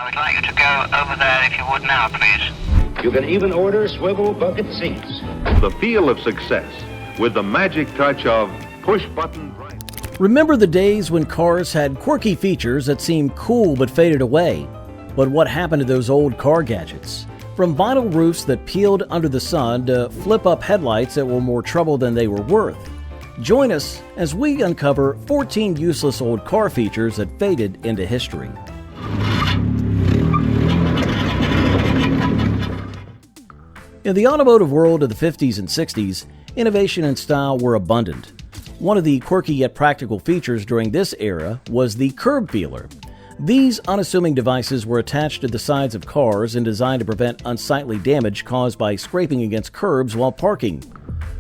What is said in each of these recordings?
would like you to go over there if you would now, please. You can even order swivel bucket seats. The feel of success with the magic touch of push-button drive. Remember the days when cars had quirky features that seemed cool but faded away? But what happened to those old car gadgets? From vinyl roofs that peeled under the sun to flip-up headlights that were more trouble than they were worth. Join us as we uncover 14 useless old car features that faded into history. In the automotive world of the 50s and 60s, innovation and style were abundant. One of the quirky yet practical features during this era was the curb feeler. These unassuming devices were attached to the sides of cars and designed to prevent unsightly damage caused by scraping against curbs while parking.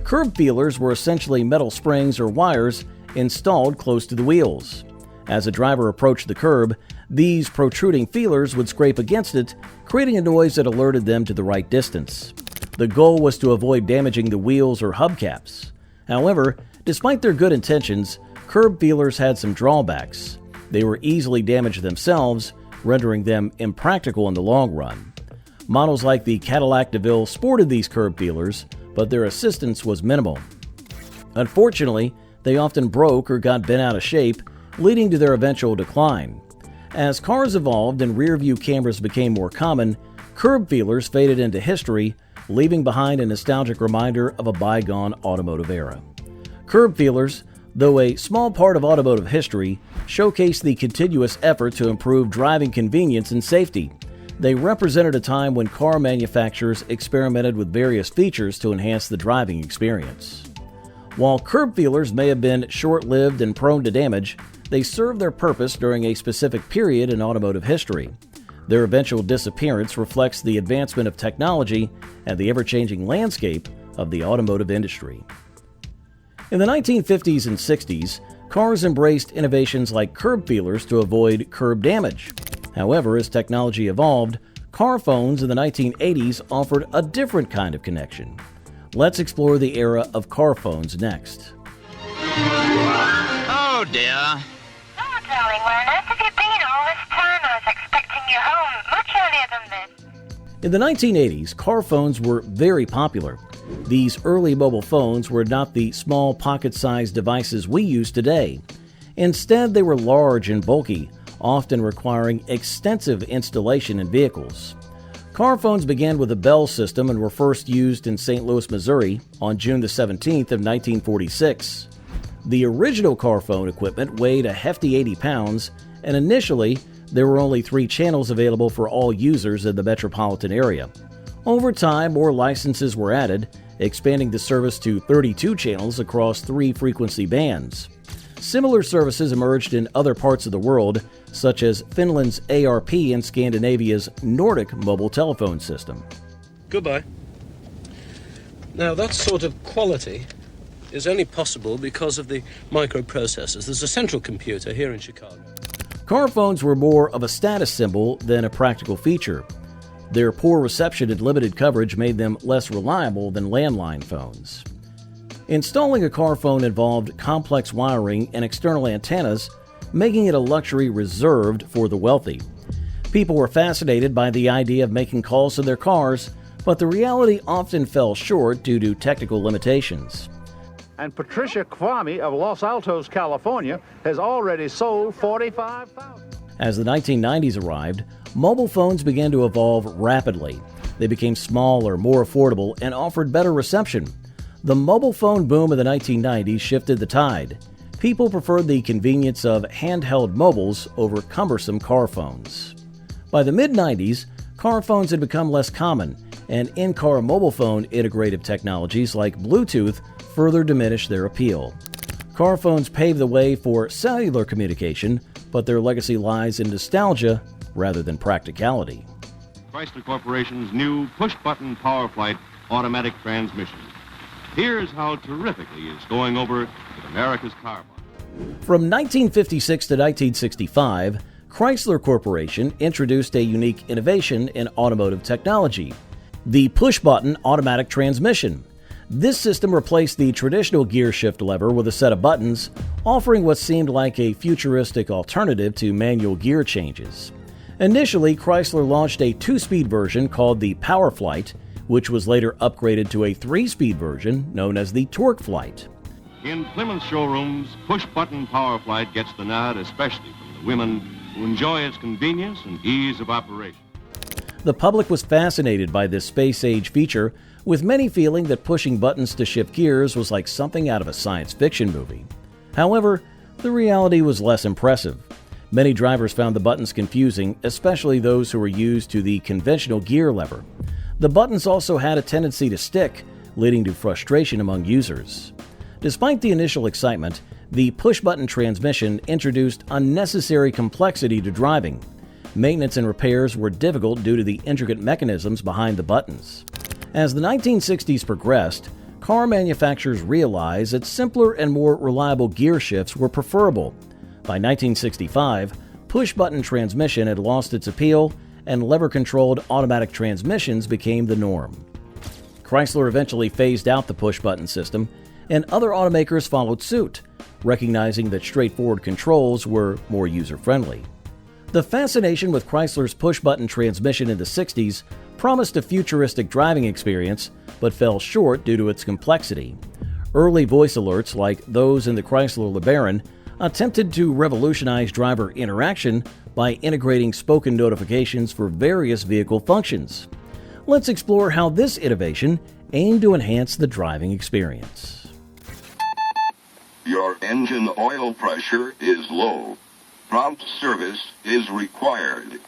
Curb feelers were essentially metal springs or wires installed close to the wheels. As a driver approached the curb, these protruding feelers would scrape against it, creating a noise that alerted them to the right distance. The goal was to avoid damaging the wheels or hubcaps. However, despite their good intentions, curb feelers had some drawbacks. They were easily damaged themselves, rendering them impractical in the long run. Models like the Cadillac DeVille sported these curb feelers, but their assistance was minimal. Unfortunately, they often broke or got bent out of shape, leading to their eventual decline. As cars evolved and rear-view cameras became more common, curb feelers faded into history, leaving behind a nostalgic reminder of a bygone automotive era. Curb feelers, though a small part of automotive history, showcase the continuous effort to improve driving convenience and safety. They represented a time when car manufacturers experimented with various features to enhance the driving experience. While curb feelers may have been short-lived and prone to damage, they served their purpose during a specific period in automotive history. Their eventual disappearance reflects the advancement of technology and the ever-changing landscape of the automotive industry. In the 1950s and 60s, cars embraced innovations like curb feelers to avoid curb damage. However, as technology evolved, car phones in the 1980s offered a different kind of connection. Let's explore the era of car phones next. Oh, dear. Oh, darling, where on earth have you been all this time? I was expecting you home much earlier than this. In the 1980s, car phones were very popular. These early mobile phones were not the small pocket-sized devices we use today. Instead, they were large and bulky, often requiring extensive installation in vehicles. Car phones began with a bell system and were first used in St. Louis, Missouri on June the 17th of 1946. The original car phone equipment weighed a hefty 80 pounds, and initially, there were only 3 channels available for all users in the metropolitan area. Over time, more licenses were added, expanding the service to 32 channels across 3 frequency bands. Similar services emerged in other parts of the world, such as Finland's ARP and Scandinavia's Nordic mobile telephone system. Goodbye. Now, that sort of quality is only possible because of the microprocessors. There's a central computer here in Chicago. Car phones were more of a status symbol than a practical feature. Their poor reception and limited coverage made them less reliable than landline phones. Installing a car phone involved complex wiring and external antennas, making it a luxury reserved for the wealthy. People were fascinated by the idea of making calls to their cars, but the reality often fell short due to technical limitations. And Patricia Kwame of Los Altos, California, has already sold 45,000. As the 1990s arrived, mobile phones began to evolve rapidly. They became smaller, more affordable, and offered better reception. The mobile phone boom of the 1990s shifted the tide. People preferred the convenience of handheld mobiles over cumbersome car phones. By the mid-90s, car phones had become less common, and in-car mobile phone integrative technologies like Bluetooth further diminished their appeal. Car phones paved the way for cellular communication, but their legacy lies in nostalgia rather than practicality. Chrysler Corporation's new push-button PowerFlight automatic transmission. Here's how terrifically it's going over with America's car market. From 1956 to 1965, Chrysler Corporation introduced a unique innovation in automotive technology, the push-button automatic transmission. This system replaced the traditional gear shift lever with a set of buttons, offering what seemed like a futuristic alternative to manual gear changes. Initially, Chrysler launched a 2-speed version called the Power Flight, which was later upgraded to a 3-speed version known as the Torque Flight. In Plymouth showrooms, push-button Power Flight gets the nod, especially from the women who enjoy its convenience and ease of operation. The public was fascinated by this space-age feature, with many feeling that pushing buttons to shift gears was like something out of a science fiction movie. However, the reality was less impressive. Many drivers found the buttons confusing, especially those who were used to the conventional gear lever. The buttons also had a tendency to stick, leading to frustration among users. Despite the initial excitement, the push-button transmission introduced unnecessary complexity to driving. Maintenance and repairs were difficult due to the intricate mechanisms behind the buttons. As the 1960s progressed, car manufacturers realized that simpler and more reliable gear shifts were preferable. By 1965, push-button transmission had lost its appeal, and lever-controlled automatic transmissions became the norm. Chrysler eventually phased out the push-button system, and other automakers followed suit, recognizing that straightforward controls were more user-friendly. The fascination with Chrysler's push-button transmission in the 60s promised a futuristic driving experience, but fell short due to its complexity. Early voice alerts, like those in the Chrysler LeBaron, attempted to revolutionize driver interaction by integrating spoken notifications for various vehicle functions. Let's explore how this innovation aimed to enhance the driving experience. Your engine oil pressure is low. Prompt service is required.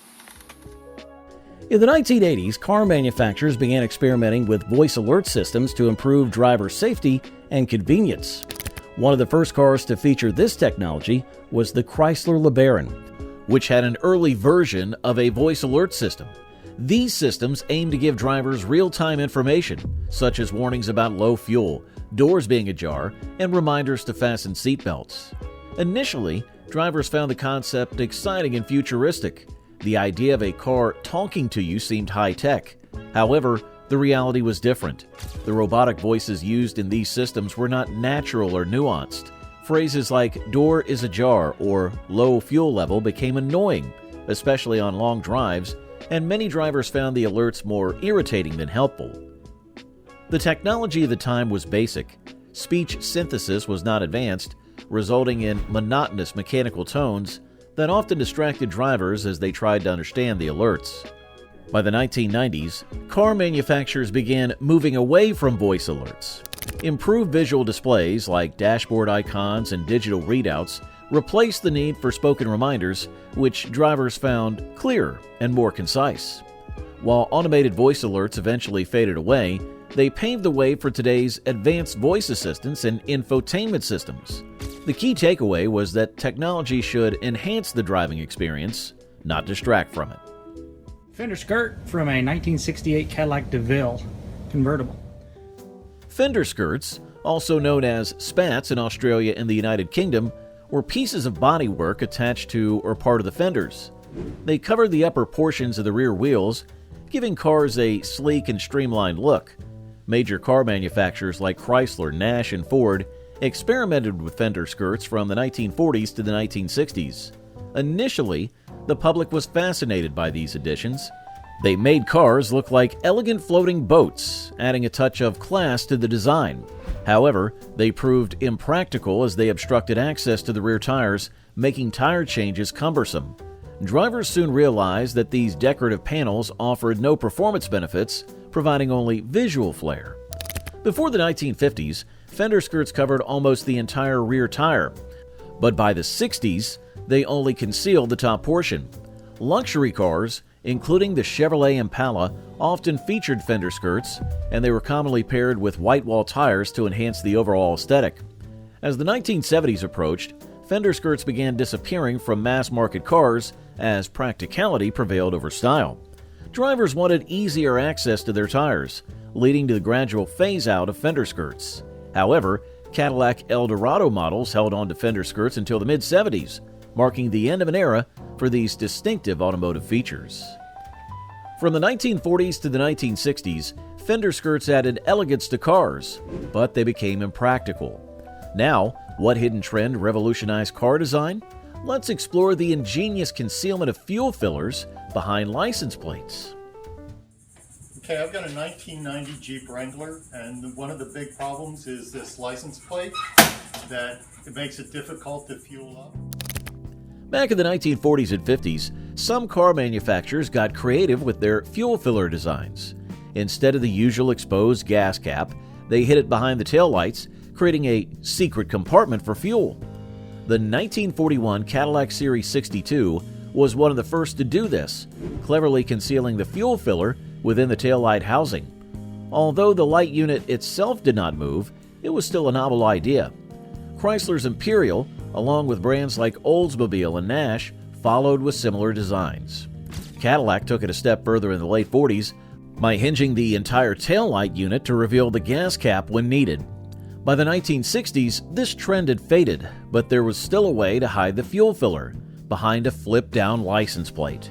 In the 1980s, car manufacturers began experimenting with voice alert systems to improve driver safety and convenience. One of the first cars to feature this technology was the Chrysler LeBaron, which had an early version of a voice alert system. These systems aim to give drivers real-time information, such as warnings about low fuel, doors being ajar, and reminders to fasten seatbelts. Initially, drivers found the concept exciting and futuristic. The idea of a car talking to you seemed high-tech. However, the reality was different. The robotic voices used in these systems were not natural or nuanced. Phrases like "door is ajar" or "low fuel level" became annoying, especially on long drives, and many drivers found the alerts more irritating than helpful. The technology of the time was basic. Speech synthesis was not advanced, resulting in monotonous mechanical tones that often distracted drivers as they tried to understand the alerts. By the 1990s, car manufacturers began moving away from voice alerts. Improved visual displays like dashboard icons and digital readouts replaced the need for spoken reminders, which drivers found clearer and more concise. While automated voice alerts eventually faded away, they paved the way for today's advanced voice assistants and infotainment systems. The key takeaway was that technology should enhance the driving experience, not distract from it. Fender skirt from a 1968 Cadillac DeVille convertible. Fender skirts, also known as spats in Australia and the United Kingdom, were pieces of bodywork attached to or part of the fenders. They covered the upper portions of the rear wheels, giving cars a sleek and streamlined look. Major car manufacturers like Chrysler, Nash, and Ford experimented with fender skirts from the 1940s to the 1960s. Initially, the public was fascinated by these additions. They made cars look like elegant floating boats, adding a touch of class to the design. However, they proved impractical as they obstructed access to the rear tires, making tire changes cumbersome. Drivers soon realized that these decorative panels offered no performance benefits, providing only visual flair. Before the 1950s, fender skirts covered almost the entire rear tire, but by the 60s, they only concealed the top portion. Luxury cars, including the Chevrolet Impala, often featured fender skirts, and they were commonly paired with white wall tires to enhance the overall aesthetic. As the 1970s approached, fender skirts began disappearing from mass-market cars as practicality prevailed over style. Drivers wanted easier access to their tires, leading to the gradual phase-out of fender skirts. However, Cadillac Eldorado models held on to fender skirts until the mid-70s, marking the end of an era for these distinctive automotive features. From the 1940s to the 1960s, fender skirts added elegance to cars, but they became impractical. Now, what hidden trend revolutionized car design? Let's explore the ingenious concealment of fuel fillers behind license plates. Okay, I've got a 1990 Jeep Wrangler, and one of the big problems is this license plate that it makes it difficult to fuel up. Back in the 1940s and 50s, some car manufacturers got creative with their fuel filler designs. Instead of the usual exposed gas cap, they hid it behind the taillights, creating a secret compartment for fuel. The 1941 Cadillac Series 62 was one of the first to do this, cleverly concealing the fuel filler within the taillight housing. Although the light unit itself did not move, it was still a novel idea. Chrysler's Imperial, along with brands like Oldsmobile and Nash, followed with similar designs. Cadillac took it a step further in the late 40s by hinging the entire taillight unit to reveal the gas cap when needed. By the 1960s, this trend had faded, but there was still a way to hide the fuel filler behind a flip-down license plate.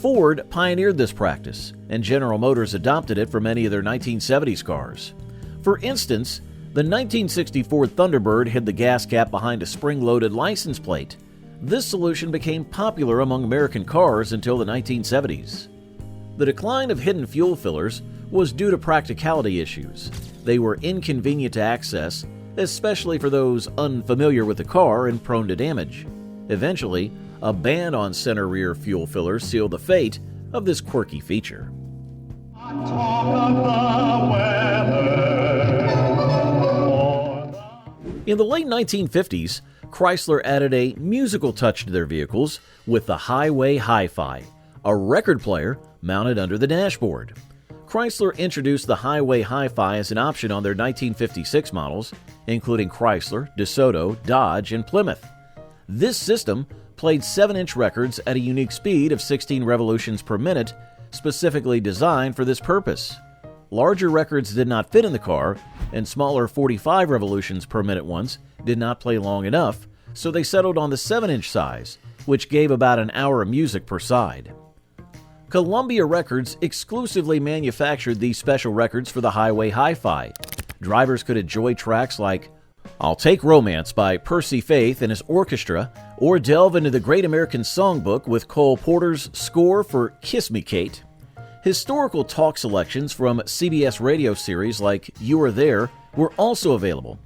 Ford pioneered this practice, and General Motors adopted it for many of their 1970s cars. For instance, the 1964 Thunderbird hid the gas cap behind a spring-loaded license plate. This solution became popular among American cars until the 1970s. The decline of hidden fuel fillers was due to practicality issues. They were inconvenient to access, especially for those unfamiliar with the car and prone to damage. Eventually, a ban on center rear fuel fillers sealed the fate of this quirky feature. In the late 1950s, Chrysler added a musical touch to their vehicles with the Highway Hi-Fi, a record player mounted under the dashboard. Chrysler introduced the Highway Hi-Fi as an option on their 1956 models, including Chrysler, DeSoto, Dodge, and Plymouth. This system played 7-inch records at a unique speed of 16 revolutions per minute, specifically designed for this purpose. Larger records did not fit in the car, and smaller 45 revolutions per minute ones did not play long enough, so they settled on the 7-inch size, which gave about an hour of music per side. Columbia Records exclusively manufactured these special records for the Highway Hi-Fi. Drivers could enjoy tracks like I'll Take Romance by Percy Faith and his orchestra, or delve into the Great American Songbook with Cole Porter's score for Kiss Me Kate. Historical talk selections from CBS radio series like You Are There were also available.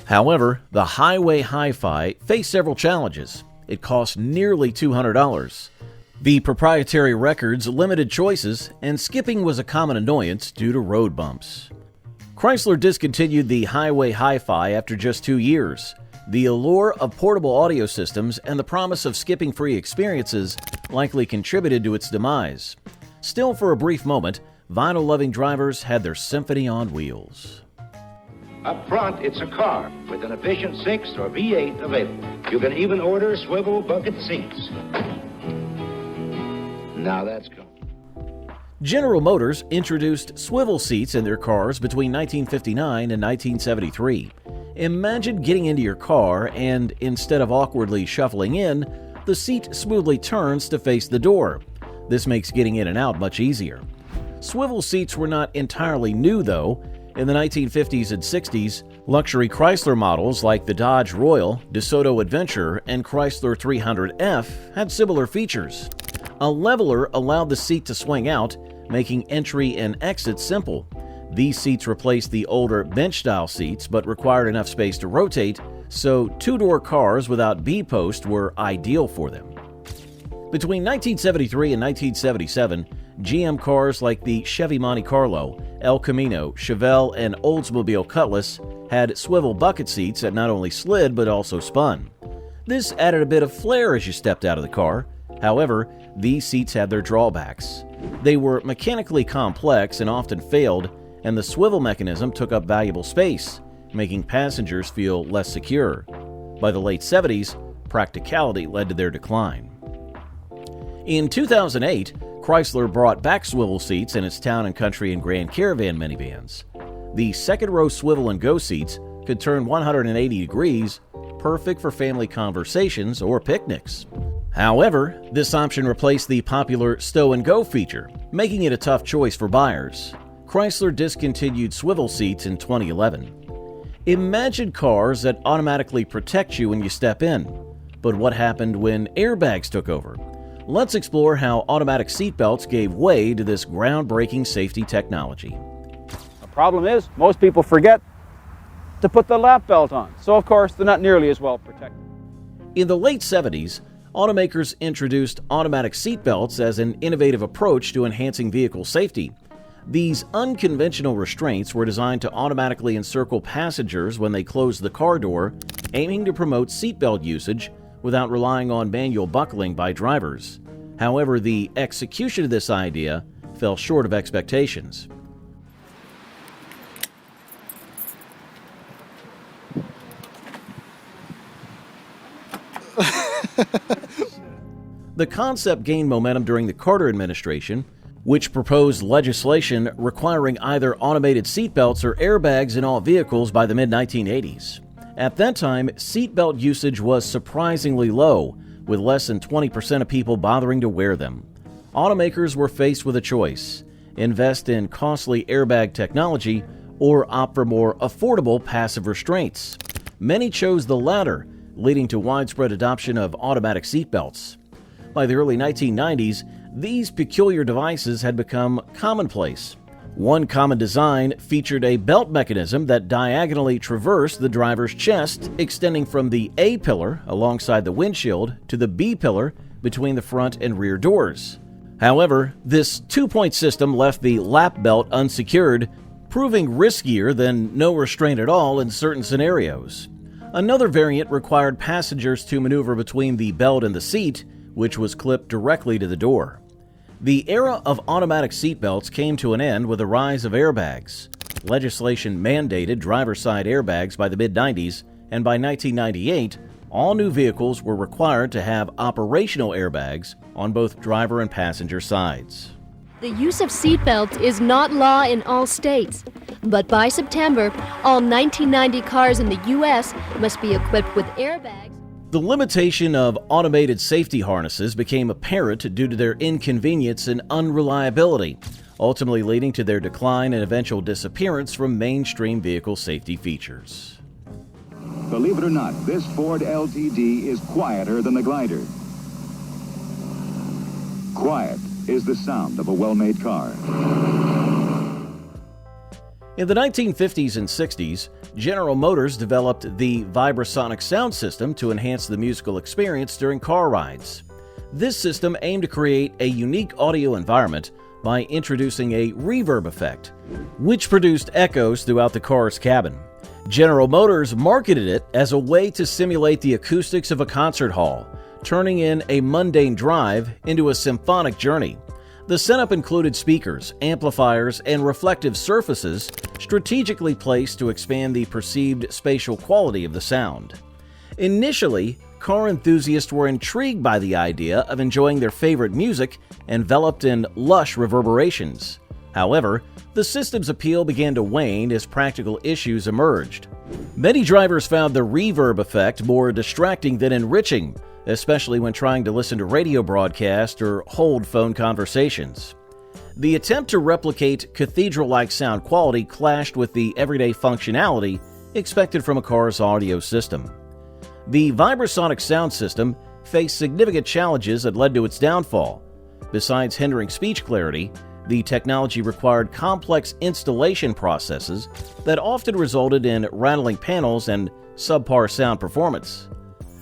However, the Highway Hi-Fi faced several challenges. It cost nearly $200. The proprietary records limited choices, and skipping was a common annoyance due to road bumps. Chrysler discontinued the Highway Hi-Fi after just 2 years. The allure of portable audio systems and the promise of skipping-free experiences likely contributed to its demise. Still, for a brief moment, vinyl-loving drivers had their symphony on wheels. Up front, it's a car with an efficient 6 or V8 available. You can even order swivel bucket seats. Now that's cool. General Motors introduced swivel seats in their cars between 1959 and 1973. Imagine getting into your car and, instead of awkwardly shuffling in, the seat smoothly turns to face the door. This makes getting in and out much easier. Swivel seats were not entirely new, though. In the 1950s and 60s, luxury Chrysler models like the Dodge Royal, DeSoto Adventure, and Chrysler 300F had similar features. A leveler allowed the seat to swing out, making entry and exit simple. These seats replaced the older bench-style seats but required enough space to rotate, so two-door cars without B-post were ideal for them. Between 1973 and 1977, GM cars like the Chevy Monte Carlo, El Camino, Chevelle, and Oldsmobile Cutlass had swivel bucket seats that not only slid but also spun. This added a bit of flair as you stepped out of the car. However, these seats had their drawbacks. They were mechanically complex and often failed, and the swivel mechanism took up valuable space, making passengers feel less secure. By the late 70s, practicality led to their decline. In 2008, Chrysler brought back swivel seats in its Town & Country and Grand Caravan minivans. The second-row swivel-and-go seats could turn 180 degrees, perfect for family conversations or picnics. However, this option replaced the popular stow-and-go feature, making it a tough choice for buyers. Chrysler discontinued swivel seats in 2011. Imagine cars that automatically protect you when you step in. But what happened when airbags took over? Let's explore how automatic seatbelts gave way to this groundbreaking safety technology. The problem is, most people forget to put the lap belt on, so of course they're not nearly as well protected. In the late 70s, automakers introduced automatic seatbelts as an innovative approach to enhancing vehicle safety. These unconventional restraints were designed to automatically encircle passengers when they closed the car door, aiming to promote seatbelt usage without relying on manual buckling by drivers. However, the execution of this idea fell short of expectations. The concept gained momentum during the Carter administration, which proposed legislation requiring either automated seatbelts or airbags in all vehicles by the mid-1980s. At that time, seatbelt usage was surprisingly low, with less than 20% of people bothering to wear them. Automakers were faced with a choice: invest in costly airbag technology or opt for more affordable passive restraints. Many chose the latter, leading to widespread adoption of automatic seatbelts. By the early 1990s, these peculiar devices had become commonplace. One common design featured a belt mechanism that diagonally traversed the driver's chest, extending from the A pillar alongside the windshield to the B pillar between the front and rear doors. However, this two-point system left the lap belt unsecured, proving riskier than no restraint at all in certain scenarios. Another variant required passengers to maneuver between the belt and the seat, which was clipped directly to the door. The era of automatic seatbelts came to an end with the rise of airbags. Legislation mandated driver-side airbags by the mid-90s, and by 1998, all new vehicles were required to have operational airbags on both driver and passenger sides. The use of seatbelts is not law in all states, but by September, all 1990 cars in the U.S. must be equipped with airbags. The limitation of automated safety harnesses became apparent due to their inconvenience and unreliability, ultimately leading to their decline and eventual disappearance from mainstream vehicle safety features. Believe it or not, this Ford LTD is quieter than the Glider. Quiet is the sound of a well-made car. In the 1950s and 60s, General Motors developed the vibrasonic sound system to enhance the musical experience during car rides. This system aimed to create a unique audio environment by introducing a reverb effect, which produced echoes throughout the car's cabin. General Motors marketed it as a way to simulate the acoustics of a concert hall, turning in a mundane drive into a symphonic journey. The setup included speakers, amplifiers, and reflective surfaces strategically placed to expand the perceived spatial quality of the sound. Initially, car enthusiasts were intrigued by the idea of enjoying their favorite music enveloped in lush reverberations. However, the system's appeal began to wane as practical issues emerged. Many drivers found the reverb effect more distracting than enriching, especially when trying to listen to radio broadcasts or hold phone conversations. The attempt to replicate cathedral-like sound quality clashed with the everyday functionality expected from a car's audio system. The vibrasonic sound system faced significant challenges that led to its downfall. Besides hindering speech clarity, the technology required complex installation processes that often resulted in rattling panels and subpar sound performance.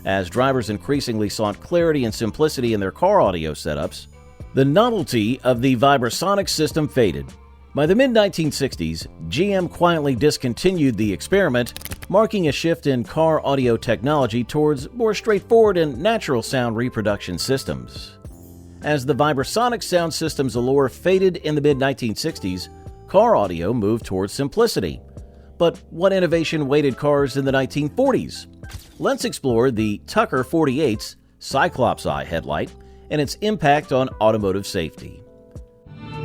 As drivers increasingly sought clarity and simplicity in their car audio setups, the novelty of the vibrasonic system faded. By the mid-1960s, GM quietly discontinued the experiment, marking a shift in car audio technology towards more straightforward and natural sound reproduction systems. As the vibrasonic sound system's allure faded in the mid-1960s, car audio moved towards simplicity. But what innovation awaited cars in the 1940s? Let's explore the Tucker 48's Cyclops Eye headlight and its impact on automotive safety.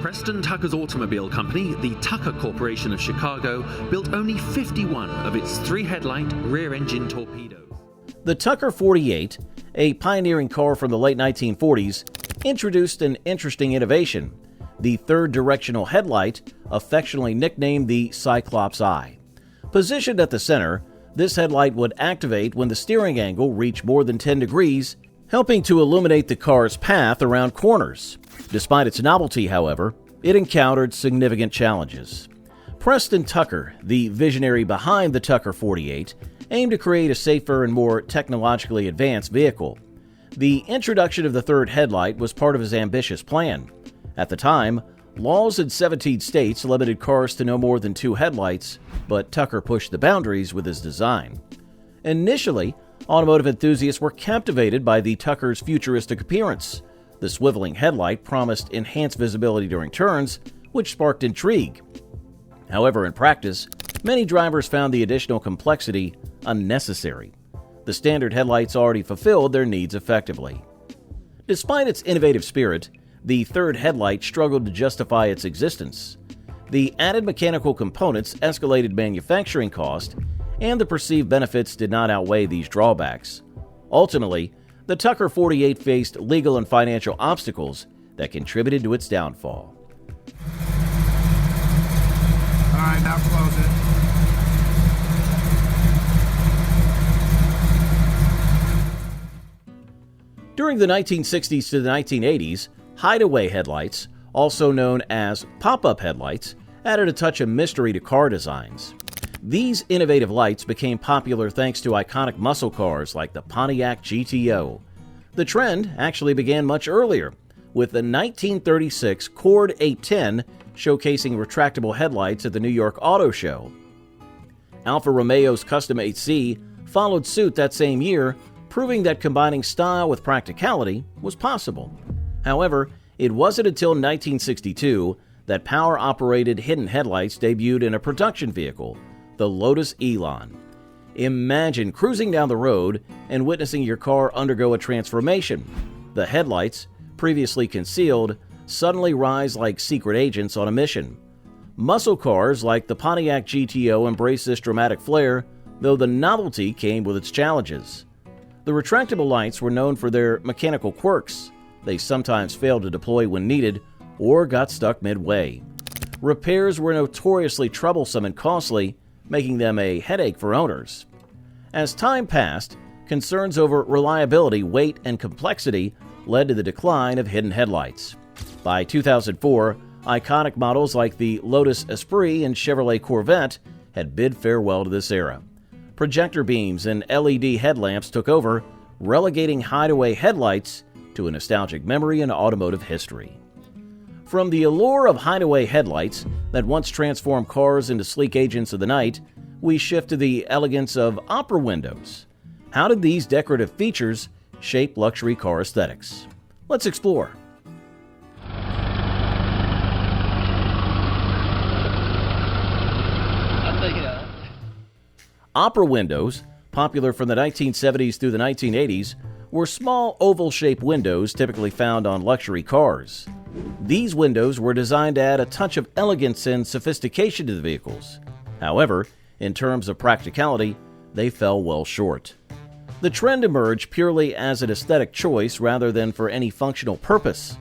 Preston Tucker's automobile company, the Tucker Corporation of Chicago, built only 51 of its three-headlight, rear-engine torpedoes. The Tucker 48, a pioneering car from the late 1940s, introduced an interesting innovation: the third directional headlight, affectionately nicknamed the Cyclops Eye. Positioned at the center, this headlight would activate when the steering angle reached more than 10 degrees, helping to illuminate the car's path around corners. Despite its novelty, however, it encountered significant challenges. Preston Tucker, the visionary behind the Tucker 48, aimed to create a safer and more technologically advanced vehicle. The introduction of the third headlight was part of his ambitious plan. At the time, laws in 17 states limited cars to no more than 2 headlights, but Tucker pushed the boundaries with his design. Initially, automotive enthusiasts were captivated by the Tucker's futuristic appearance. The swiveling headlight promised enhanced visibility during turns, which sparked intrigue. However, in practice, many drivers found the additional complexity unnecessary. The standard headlights already fulfilled their needs effectively. Despite its innovative spirit, the third headlight struggled to justify its existence. The added mechanical components escalated manufacturing cost, and the perceived benefits did not outweigh these drawbacks. Ultimately, the Tucker 48 faced legal and financial obstacles that contributed to its downfall. All right, now close it. During the 1960s to the 1980s, hideaway headlights, also known as pop-up headlights, added a touch of mystery to car designs. These innovative lights became popular thanks to iconic muscle cars like the Pontiac GTO. The trend actually began much earlier, with the 1936 Cord 810 showcasing retractable headlights at the New York Auto Show. Alfa Romeo's Custom 8C followed suit that same year, proving that combining style with practicality was possible. However, it wasn't until 1962 that power-operated hidden headlights debuted in a production vehicle, the Lotus Elan. Imagine cruising down the road and witnessing your car undergo a transformation. The headlights, previously concealed, suddenly rise like secret agents on a mission. Muscle cars like the Pontiac GTO embrace this dramatic flair, though the novelty came with its challenges. The retractable lights were known for their mechanical quirks. They sometimes failed to deploy when needed or got stuck midway. Repairs were notoriously troublesome and costly, making them a headache for owners. As time passed, concerns over reliability, weight, and complexity led to the decline of hidden headlights. By 2004, iconic models like the Lotus Esprit and Chevrolet Corvette had bid farewell to this era. Projector beams and LED headlamps took over, relegating hideaway headlights to a nostalgic memory in automotive history. From the allure of hideaway headlights that once transformed cars into sleek agents of the night, we shift to the elegance of opera windows. How did these decorative features shape luxury car aesthetics? Let's explore. Opera windows, popular from the 1970s through the 1980s, were small oval-shaped windows typically found on luxury cars. These windows were designed to add a touch of elegance and sophistication to the vehicles. However, in terms of practicality, they fell well short. The trend emerged purely as an aesthetic choice rather than for any functional purpose.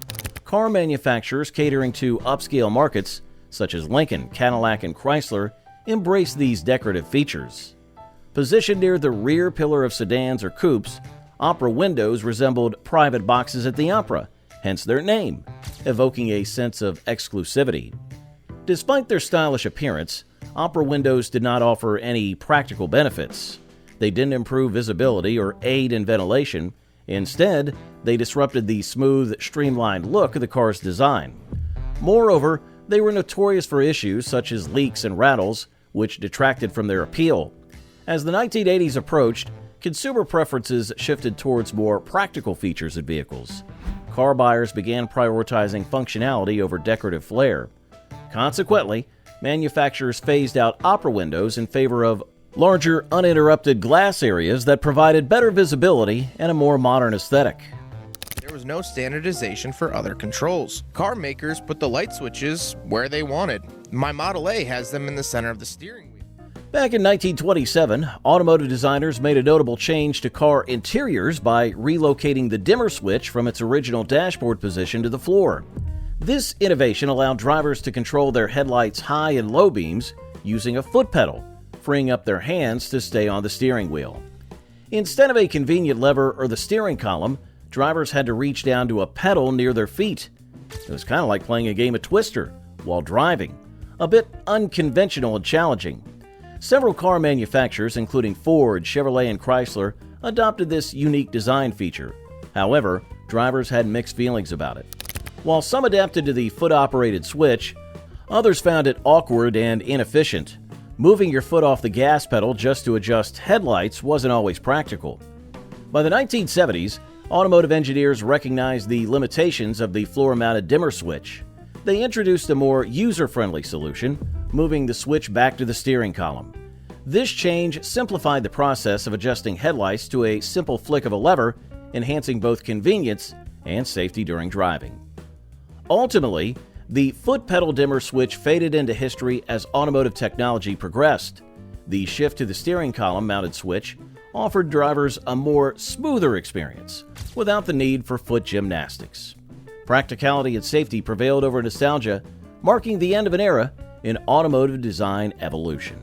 Car manufacturers catering to upscale markets, such as Lincoln, Cadillac, and Chrysler, embraced these decorative features. Positioned near the rear pillar of sedans or coupes, opera windows resembled private boxes at the opera, hence their name, evoking a sense of exclusivity. Despite their stylish appearance, opera windows did not offer any practical benefits. They didn't improve visibility or aid in ventilation. Instead, they disrupted the smooth, streamlined look of the car's design. Moreover, they were notorious for issues such as leaks and rattles, which detracted from their appeal. As the 1980s approached, consumer preferences shifted towards more practical features in vehicles. Car buyers began prioritizing functionality over decorative flair. Consequently, manufacturers phased out opera windows in favor of larger, uninterrupted glass areas that provided better visibility and a more modern aesthetic. There was no standardization for other controls. Car makers put the light switches where they wanted. My Model A has them in the center of the steering wheel. Back in 1927, automotive designers made a notable change to car interiors by relocating the dimmer switch from its original dashboard position to the floor. This innovation allowed drivers to control their headlights' high and low beams using a foot pedal, freeing up their hands to stay on the steering wheel. Instead of a convenient lever or the steering column, drivers had to reach down to a pedal near their feet. It was kind of like playing a game of Twister while driving, a bit unconventional and challenging. Several car manufacturers, including Ford, Chevrolet, and Chrysler, adopted this unique design feature. However, drivers had mixed feelings about it. While some adapted to the foot-operated switch, others found it awkward and inefficient. Moving your foot off the gas pedal just to adjust headlights wasn't always practical. By the 1970s, automotive engineers recognized the limitations of the floor-mounted dimmer switch. They introduced a more user-friendly solution, moving the switch back to the steering column. This change simplified the process of adjusting headlights to a simple flick of a lever, enhancing both convenience and safety during driving. Ultimately, the foot pedal dimmer switch faded into history as automotive technology progressed. The shift to the steering column mounted switch offered drivers a more smoother experience without the need for foot gymnastics. Practicality and safety prevailed over nostalgia, marking the end of an era in automotive design evolution.